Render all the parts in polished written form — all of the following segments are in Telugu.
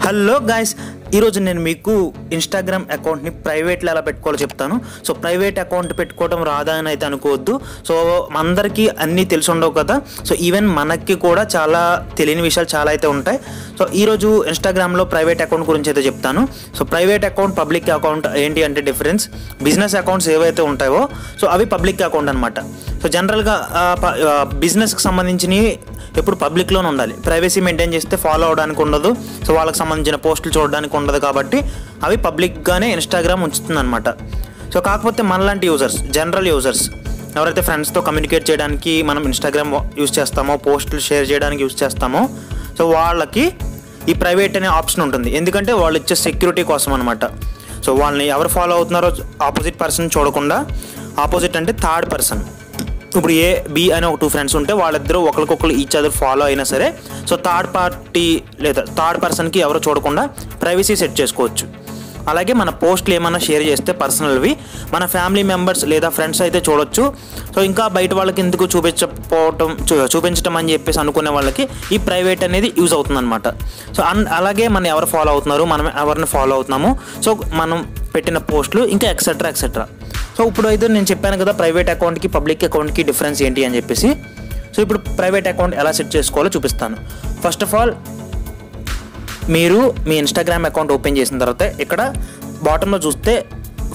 హలో గైస్, ఈరోజు నేను మీకు ఇన్స్టాగ్రామ్ అకౌంట్ని ప్రైవేట్లో ఎలా పెట్టుకోవాలో చెప్తాను. సో ప్రైవేట్ అకౌంట్ పెట్టుకోవడం రాదా అని అయితే అనుకోవద్దు. సో అందరికీ అన్నీ తెలిసి ఉండవు కదా. సో ఈవెన్ మనకి కూడా చాలా తెలియని విషయాలు చాలా అయితే ఉంటాయి. సో ఈరోజు ఇన్స్టాగ్రామ్లో ప్రైవేట్ అకౌంట్ గురించి అయితే చెప్తాను. So private account, public account ఏంటి అంటే డిఫరెన్స్. బిజినెస్ అకౌంట్స్ ఏవైతే ఉంటాయో సో అవి పబ్లిక్ అకౌంట్ అనమాట. సో జనరల్గా బిజినెస్కి సంబంధించినవి ఎప్పుడు పబ్లిక్లోనే ఉండాలి. ప్రైవసీ మెయింటైన్ చేస్తే ఫాలో అవడానికి ఉండదు. సో వాళ్ళకి సంబంధించిన పోస్టులు చూడడానికి ఉండదు కాబట్టి అవి పబ్లిక్గానే ఇన్స్టాగ్రామ్ ఉంచుతుంది అనమాట. సో కాకపోతే మనలాంటి యూజర్స్, జనరల్ యూజర్స్ ఎవరైతే ఫ్రెండ్స్తో కమ్యూనికేట్ చేయడానికి మనం ఇన్స్టాగ్రామ్ యూజ్ చేస్తామో, పోస్టులు షేర్ చేయడానికి యూజ్ చేస్తామో, సో వాళ్ళకి ఈ ప్రైవేట్ అనే ఆప్షన్ ఉంటుంది. ఎందుకంటే వాళ్ళు ఇచ్చే సెక్యూరిటీ కోసం అనమాట. సో వాళ్ళని ఎవరు ఫాలో అవుతున్నారో ఆపోజిట్ పర్సన్ చూడకుండా, ఆపోజిట్ అంటే థర్డ్ పర్సన్, ఇప్పుడు ఏ బి అని ఒక 2 ఫ్రెండ్స్ ఉంటే వాళ్ళిద్దరూ ఒకరికొకరు ఈచ్ అదర్ ఫాలో అయినా సరే సో థర్డ్ పార్టీ లేదా థర్డ్ పర్సన్కి ఎవరు చూడకుండా ప్రైవసీ సెట్ చేసుకోవచ్చు. అలాగే మన పోస్టులు ఏమైనా షేర్ చేస్తే పర్సనల్వి మన ఫ్యామిలీ మెంబర్స్ లేదా ఫ్రెండ్స్ అయితే చూడొచ్చు. సో ఇంకా బయట వాళ్ళకి ఎందుకు చూపించటం అని చెప్పేసి అనుకునే వాళ్ళకి ఈ ప్రైవేట్ అనేది యూజ్ అవుతుందన్నమాట. సో అలాగే మనం ఎవరు ఫాలో అవుతున్నారు, మనం ఎవరిని ఫాలో అవుతున్నాము, సో మనం పెట్టిన పోస్టులు ఇంకా ఎక్సెట్రా ఎక్సెట్రా. సో ఇప్పుడు అయితే నేను చెప్పాను కదా ప్రైవేట్ అకౌంట్కి పబ్లిక్ అకౌంట్కి డిఫరెన్స్ ఏంటి అని చెప్పేసి. సో ఇప్పుడు ప్రైవేట్ అకౌంట్ ఎలా సెట్ చేసుకోవాలో చూపిస్తాను. ఫస్ట్ ఆఫ్ ఆల్ మీరు మీ ఇన్స్టాగ్రామ్ అకౌంట్ ఓపెన్ చేసిన తర్వాత ఇక్కడ బాటంలో చూస్తే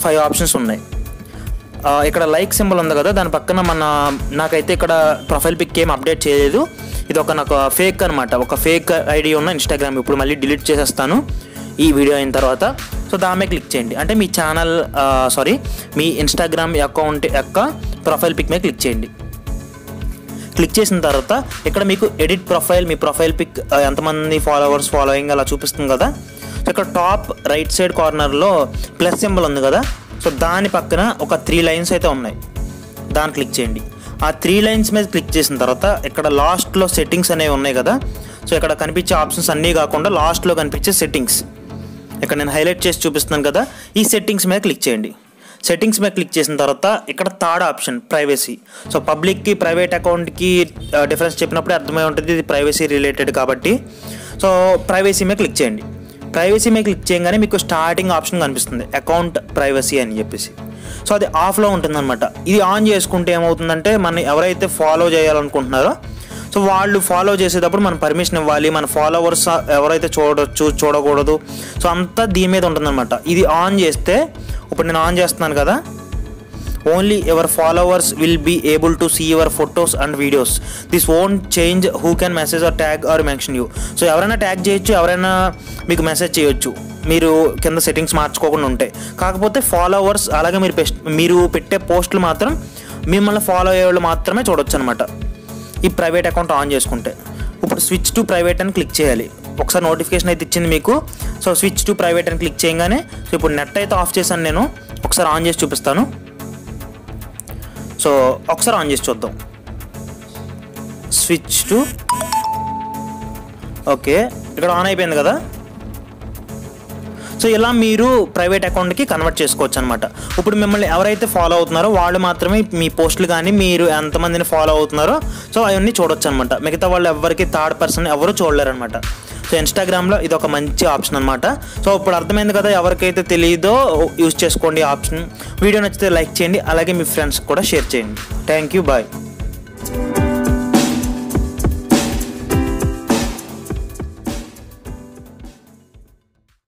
5 ఆప్షన్స్ ఉన్నాయి. ఇక్కడ లైక్ సింబల్ ఉంది కదా, దాని పక్కన నాకైతే ఇక్కడ ప్రొఫైల్ పిక్ ఏం అప్డేట్ చేయలేదు. ఇది నాకు ఫేక్ అనమాట, ఒక ఫేక్ ఐడి ఉన్న ఇన్స్టాగ్రామ్. ఇప్పుడు మళ్ళీ డిలీట్ చేసేస్తాను ఈ వీడియో అయిన తర్వాత. సో దాని మీద క్లిక్ చేయండి, అంటే మీ ఇన్స్టాగ్రామ్ అకౌంట్ యొక్క ప్రొఫైల్ పిక్ మీద క్లిక్ చేయండి. క్లిక్ చేసిన తర్వాత ఇక్కడ మీకు ఎడిట్ ప్రొఫైల్, మీ ప్రొఫైల్ పిక్ ఎంతమంది ఫాలోయింగ్ అలా చూపిస్తుంది కదా. సో ఇక్కడ టాప్ రైట్ సైడ్ కార్నర్లో ప్లస్ సింబల్ ఉంది కదా, సో దాని పక్కన ఒక 3 లైన్స్ అయితే ఉన్నాయి, దాన్ని క్లిక్ చేయండి. ఆ 3 లైన్స్ మీద క్లిక్ చేసిన తర్వాత ఇక్కడ లాస్ట్లో సెట్టింగ్స్ అనేవి ఉన్నాయి కదా. సో ఇక్కడ కనిపించే ఆప్షన్స్ అన్నీ కాకుండా లాస్ట్లో కనిపించే సెట్టింగ్స్, ఇక్కడ నేను హైలైట్ చేసి చూపిస్తున్నాను కదా, ఈ సెట్టింగ్స్ మీద క్లిక్ చేయండి. సెట్టింగ్స్ మీద క్లిక్ చేసిన తర్వాత ఇక్కడ థర్డ్ ఆప్షన్ ప్రైవసీ. సో పబ్లిక్కి ప్రైవేట్ అకౌంట్కి డిఫరెన్స్ చెప్పినప్పుడే అర్థమై ఉంటుంది, ఇది ప్రైవసీ రిలేటెడ్ కాబట్టి. సో ప్రైవసీ మీద క్లిక్ చేయండి. ప్రైవసీ మీద క్లిక్ చేయగానే మీకు స్టార్టింగ్ ఆప్షన్ కనిపిస్తుంది అకౌంట్ ప్రైవసీ అని చెప్పేసి. సో అది ఆఫ్లో ఉంటుందన్నమాట. ఇది ఆన్ చేసుకుంటే ఏమవుతుందంటే మనం ఎవరైతే ఫాలో చేయాలనుకుంటున్నారో సో వాళ్ళు ఫాలో చేసేటప్పుడు మనం పర్మిషన్ ఇవ్వాలి, మన ఫాలోవర్స్ ఎవరైతే చూడొచ్చు చూడకూడదు, సో అంతా దీని మీద ఉంటుందన్నమాట. ఇది ఆన్ చేస్తే, ఇప్పుడు నేను ఆన్ చేస్తున్నాను కదా, only your followers will be able to see your photos and videos. This won't change who can message or tag or mention you. So ఎవరైనా ట్యాగ్ చేయొచ్చు, ఎవరైనా మీకు మెసేజ్ చేయొచ్చు, మీరు కింద సెట్టింగ్స్ మార్చుకోకుండా ఉంటాయి. కాకపోతే ఫాలోవర్స్ అలాగే మీరు పెట్టే పోస్టులు మాత్రం మిమ్మల్ని ఫాలో అయ్యే వాళ్ళు మాత్రమే చూడొచ్చు అనమాట ఈ ప్రైవేట్ అకౌంట్ ఆన్ చేసుకుంటే. ఇప్పుడు స్విచ్ టు ప్రైవేట్ అని క్లిక్ చేయాలి. ఒకసారి నోటిఫికేషన్ అయితే ఇచ్చింది మీకు. సో స్విచ్ టు ప్రైవేట్ అని క్లిక్ చేయగానే, సో ఇప్పుడు నెట్ అయితే ఆఫ్ చేశాను నేను, ఒకసారి ఆన్ చేసి చూపిస్తాను. సో ఒకసారి ఆన్ చేసి చూద్దాం. స్విచ్ టు, ఓకే ఇక్కడ ఆన్ అయిపోయింది కదా. సో ఇలా మీరు ప్రైవేట్ అకౌంట్కి కన్వర్ట్ చేసుకోవచ్చు అనమాట. ఇప్పుడు మిమ్మల్ని ఎవరైతే ఫాలో అవుతున్నారో వాళ్ళు మాత్రమే మీ పోస్టులు కానీ మీరు ఎంతమందిని ఫాలో అవుతున్నారో సో అవన్నీ చూడొచ్చు అనమాట. మిగతా వాళ్ళు ఎవరికి థర్డ్ పర్సన్ ఎవరు చూడలేరు అనమాట. సో ఇన్స్టాగ్రామ్లో ఇది ఒక మంచి ఆప్షన్ అనమాట. సో ఇప్పుడు అర్థమైంది కదా, ఎవరికైతే తెలియదో యూజ్ చేసుకోండి ఆప్షన్. వీడియో నచ్చితే లైక్ చేయండి, అలాగే మీ ఫ్రెండ్స్కి కూడా షేర్ చేయండి. Thank you, bye.